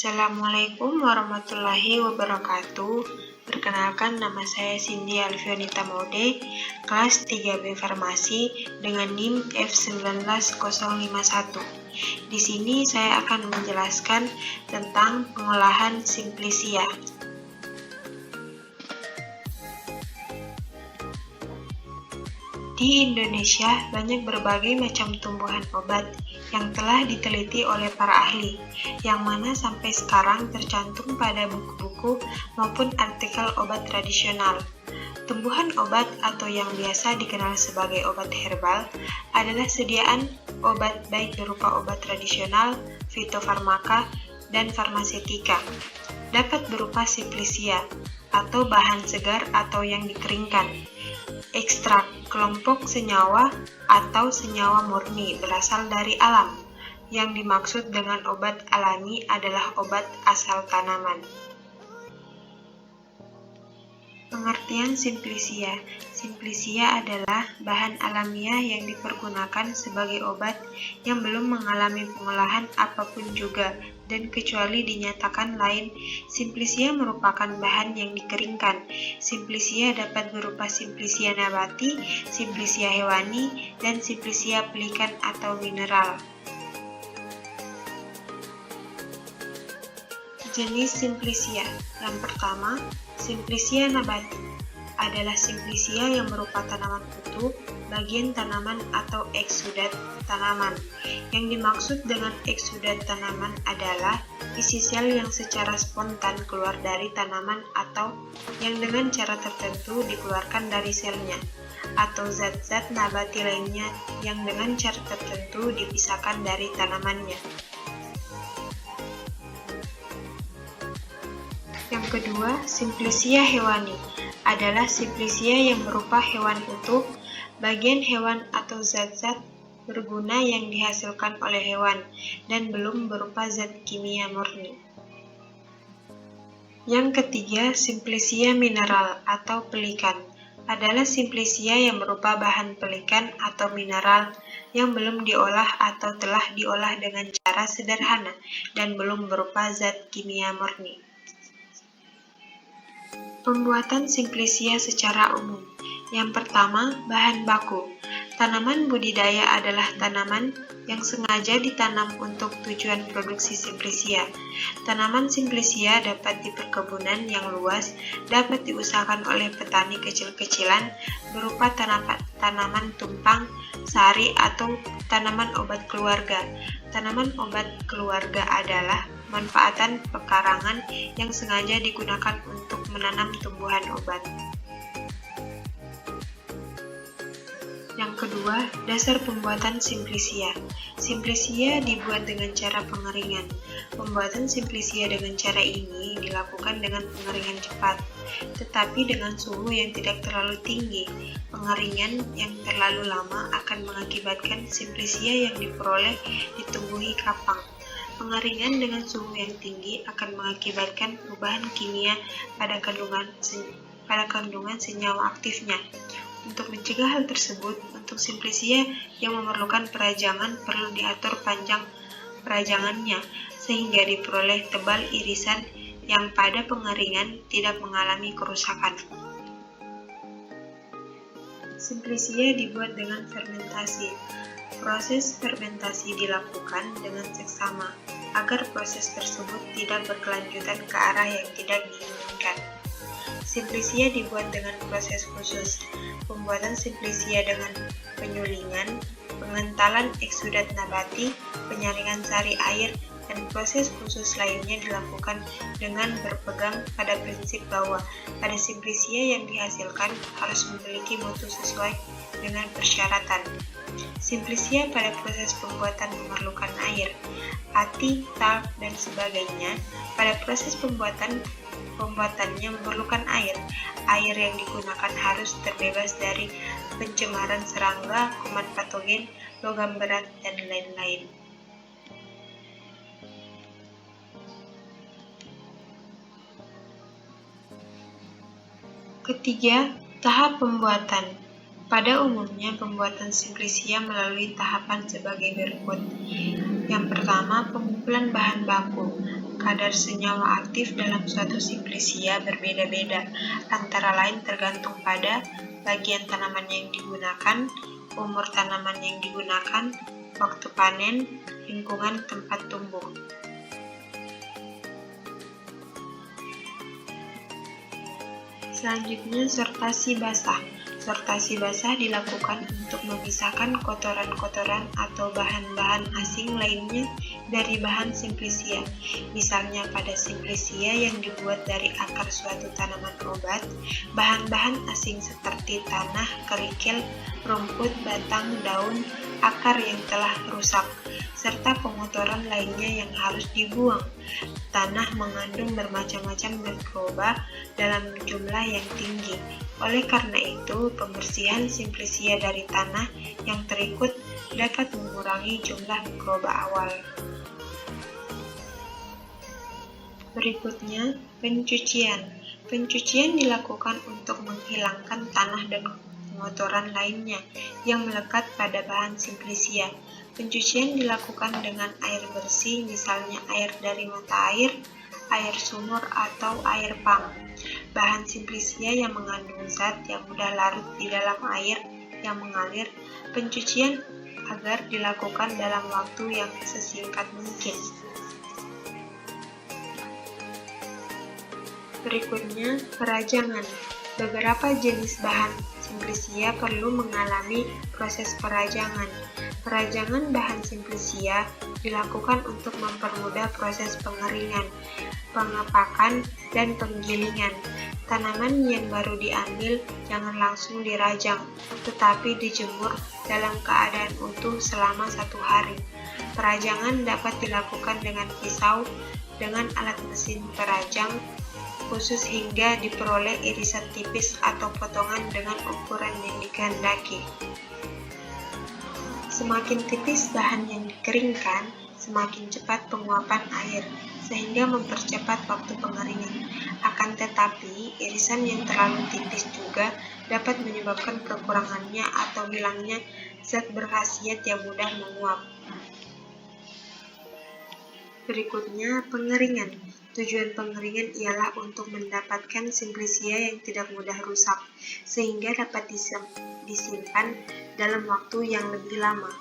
Assalamualaikum warahmatullahi wabarakatuh. Perkenalkan, nama saya Cindy Alfionita Maude, kelas 3B Farmasi dengan NIM F19051. Di sini saya akan menjelaskan tentang pengolahan Simplicia. Di Indonesia, banyak berbagai macam tumbuhan obat yang telah diteliti oleh para ahli, yang mana sampai sekarang tercantum pada buku-buku maupun artikel obat tradisional. Tumbuhan obat atau yang biasa dikenal sebagai obat herbal adalah sediaan obat baik berupa obat tradisional, fitofarmaka, dan farmasetika. Dapat berupa Simplicia atau bahan segar atau yang dikeringkan, ekstrak, kelompok senyawa atau senyawa murni berasal dari alam. Yang dimaksud dengan obat alami adalah obat asal tanaman. Pengertian Simplicia. Simplicia adalah bahan alamiah yang dipergunakan sebagai obat yang belum mengalami pengolahan apapun juga, dan kecuali dinyatakan lain, Simplicia merupakan bahan yang dikeringkan. Simplicia dapat berupa Simplicia nabati, Simplicia hewani, dan Simplicia pelikan atau mineral. Jenis Simplicia. Yang pertama, Simplicia nabati adalah Simplicia yang berupa tanaman utuh, bagian tanaman atau eksudat tanaman. Yang dimaksud dengan eksudat tanaman adalah isi sel yang secara spontan keluar dari tanaman atau yang dengan cara tertentu dikeluarkan dari selnya, atau zat-zat nabati lainnya yang dengan cara tertentu dipisahkan dari tanamannya. Yang kedua, Simplicia hewani adalah Simplicia yang berupa hewan utuh, bagian hewan atau zat-zat berguna yang dihasilkan oleh hewan, dan belum berupa zat kimia murni. Yang ketiga, Simplicia mineral atau pelikan adalah Simplicia yang berupa bahan pelikan atau mineral yang belum diolah atau telah diolah dengan cara sederhana dan belum berupa zat kimia murni. Pembuatan Simplicia secara umum. Yang pertama, bahan baku. Tanaman budidaya adalah tanaman yang sengaja ditanam untuk tujuan produksi Simplicia. Tanaman Simplicia dapat di perkebunan yang luas, dapat diusahakan oleh petani kecil-kecilan berupa tanaman tumpang, sari, atau tanaman obat keluarga. Tanaman obat keluarga adalah manfaatan pekarangan yang sengaja digunakan untuk menanam tumbuhan obat. Yang kedua, dasar pembuatan Simplicia. Simplicia dibuat dengan cara pengeringan. Pembuatan Simplicia dengan cara ini dilakukan dengan pengeringan cepat, tetapi dengan suhu yang tidak terlalu tinggi. Pengeringan yang terlalu lama akan mengakibatkan Simplicia yang diperoleh ditumbuhi kapang. Pengeringan dengan suhu yang tinggi akan mengakibatkan perubahan kimia pada kandungan senyawa aktifnya. Untuk mencegah hal tersebut, untuk Simplicia yang memerlukan perajangan perlu diatur panjang perajangannya sehingga diperoleh tebal irisan yang pada pengeringan tidak mengalami kerusakan. Simplicia dibuat dengan fermentasi. Proses fermentasi dilakukan dengan seksama agar proses tersebut tidak berkelanjutan ke arah yang tidak diinginkan. Simplicia dibuat dengan proses khusus. Pembuatan Simplicia dengan penyulingan, pengentalan eksudat nabati, penyaringan sari air, dan proses khusus lainnya dilakukan dengan berpegang pada prinsip bahwa pada Simplicia yang dihasilkan harus memiliki mutu sesuai dengan persyaratan. Simplicia pada proses pembuatan memerlukan air, ati, talc, dan sebagainya. Pada proses pembuatannya memerlukan air. Air yang digunakan harus terbebas dari pencemaran serangga, kuman patogen, logam berat, dan lain-lain. Ketiga, tahap pembuatan. Pada umumnya, pembuatan Simplicia melalui tahapan sebagai berikut. Yang pertama, pengumpulan bahan baku. kadar senyawa aktif dalam suatu simplisia berbeda-beda, antara lain tergantung pada bagian tanaman yang digunakan, umur tanaman yang digunakan, waktu panen, lingkungan tempat tumbuh. Selanjutnya, sortasi basah. Sortasi basah dilakukan untuk memisahkan kotoran-kotoran atau bahan-bahan asing lainnya dari bahan simplisia. Misalnya pada simplisia yang dibuat dari akar suatu tanaman obat, bahan-bahan asing seperti tanah, kerikil, rumput, batang, daun, akar yang telah rusak, serta pengotoran lainnya yang harus dibuang. Tanah mengandung bermacam-macam mikroba dalam jumlah yang tinggi. Oleh karena itu, pembersihan simplisia dari tanah yang terikut dapat mengurangi jumlah mikroba awal. Berikutnya, pencucian. Pencucian dilakukan untuk menghilangkan tanah dan pengotoran lainnya yang melekat pada bahan simplisia. Pencucian dilakukan dengan air bersih, misalnya air dari mata air sumur, atau air pump. Bahan simplisia yang mengandung zat yang mudah larut di dalam air yang mengalir, pencucian agar dilakukan dalam waktu yang sesingkat mungkin. Berikutnya, perajangan. Beberapa jenis bahan simplisia perlu mengalami proses perajangan. Perajangan bahan simplisia dilakukan untuk mempermudah proses pengeringan, pengepakan, dan penggilingan. Tanaman yang baru diambil jangan langsung dirajang, tetapi dijemur dalam keadaan utuh selama 1 hari. Perajangan dapat dilakukan dengan pisau dengan alat mesin perajang khusus hingga diperoleh irisan tipis atau potongan dengan ukuran yang dikehendaki. Semakin tipis bahan yang dikeringkan, semakin cepat penguapan air, sehingga mempercepat waktu pengeringan. Akan tetapi, irisan yang terlalu tipis juga dapat menyebabkan kekurangannya atau hilangnya zat berkhasiat yang mudah menguap. Berikutnya, pengeringan. Tujuan pengeringan ialah untuk mendapatkan simplisia yang tidak mudah rusak, sehingga dapat disimpan dalam waktu yang lebih lama.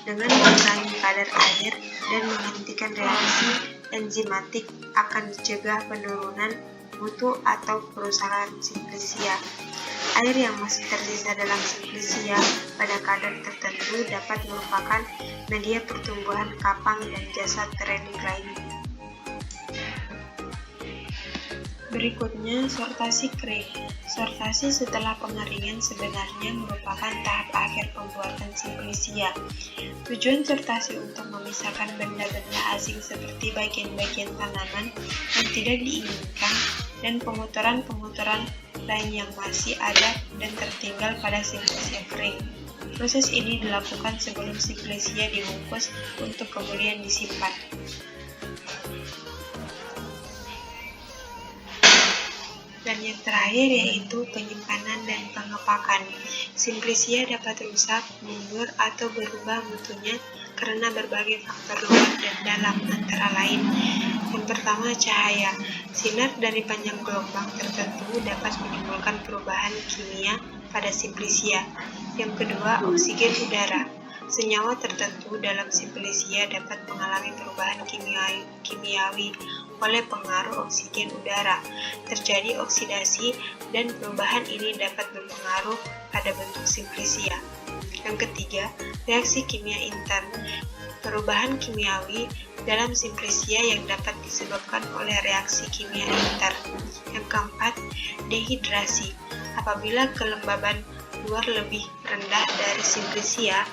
Dengan mengurangi kadar air dan menghentikan reaksi enzimatik akan dicegah penurunan mutu atau kerusakan simplisia. Air yang masih tersisa dalam simplisia pada kadar tertentu dapat merupakan media pertumbuhan kapang dan jasad training lainnya. Berikutnya, sortasi kering. Sortasi setelah pengeringan sebenarnya merupakan tahap akhir pembuatan simplisia. Tujuan sortasi untuk memisahkan benda-benda asing seperti bagian-bagian tanaman yang tidak diinginkan dan pengotoran-pengotoran lain yang masih ada dan tertinggal pada simplisia kering. Proses ini dilakukan sebelum simplisia dibungkus untuk kemudian disimpan. Dan yang terakhir yaitu penyimpanan dan pengepakan. Simplisia dapat rusak, mundur, atau berubah mutunya karena berbagai faktor luar dan dalam, antara lain. Yang pertama, cahaya. Sinar dari panjang gelombang tertentu dapat menimbulkan perubahan kimia pada simplisia. Yang kedua, oksigen udara. Senyawa tertentu dalam simplisia dapat mengalami perubahan kimiawi oleh pengaruh oksigen udara. Terjadi oksidasi dan perubahan ini dapat berpengaruh pada bentuk simplisia. Yang ketiga, reaksi kimia intern. Perubahan kimiawi dalam simplisia yang dapat disebabkan oleh reaksi kimia intern. Yang keempat, dehidrasi. Apabila kelembaban luar lebih rendah dari simplisia,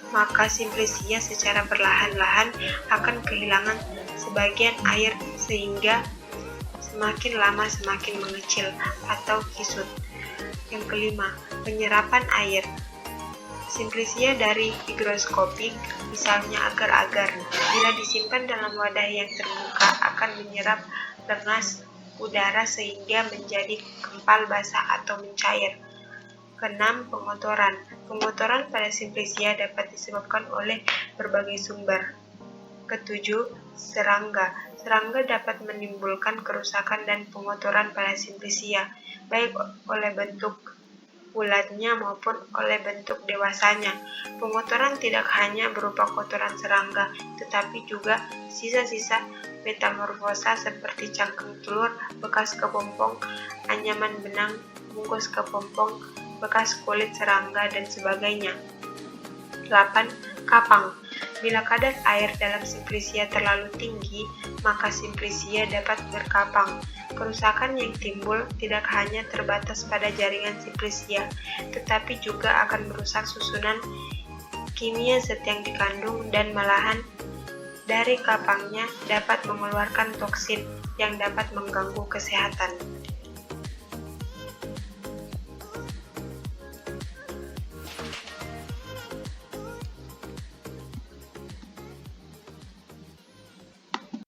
maka simplisia secara perlahan-lahan akan kehilangan sebagian air sehingga semakin lama semakin mengecil atau kisut. Yang kelima, penyerapan air. Simplisia dari higroskopik, misalnya agar-agar, bila disimpan dalam wadah yang terbuka akan menyerap lengas udara sehingga menjadi kempal basah atau mencair. Keenam, pengotoran. Pengotoran pada simplisia dapat disebabkan oleh berbagai sumber. Ketujuh, serangga. Serangga dapat menimbulkan kerusakan dan pengotoran pada Simplicia, baik oleh bentuk bulatnya maupun oleh bentuk dewasanya. Pengotoran tidak hanya berupa kotoran serangga, tetapi juga sisa-sisa metamorfosa seperti cangkang telur, bekas kepompong, anyaman benang, bungkus kepompong, bekas kulit serangga, dan sebagainya. 8. Kapang. Bila kadar air dalam Simplicia terlalu tinggi, maka Simplicia dapat berkapang. Kerusakan yang timbul tidak hanya terbatas pada jaringan Simplicia, tetapi juga akan merusak susunan kimia zat yang dikandung dan malahan dari kapangnya dapat mengeluarkan toksin yang dapat mengganggu kesehatan.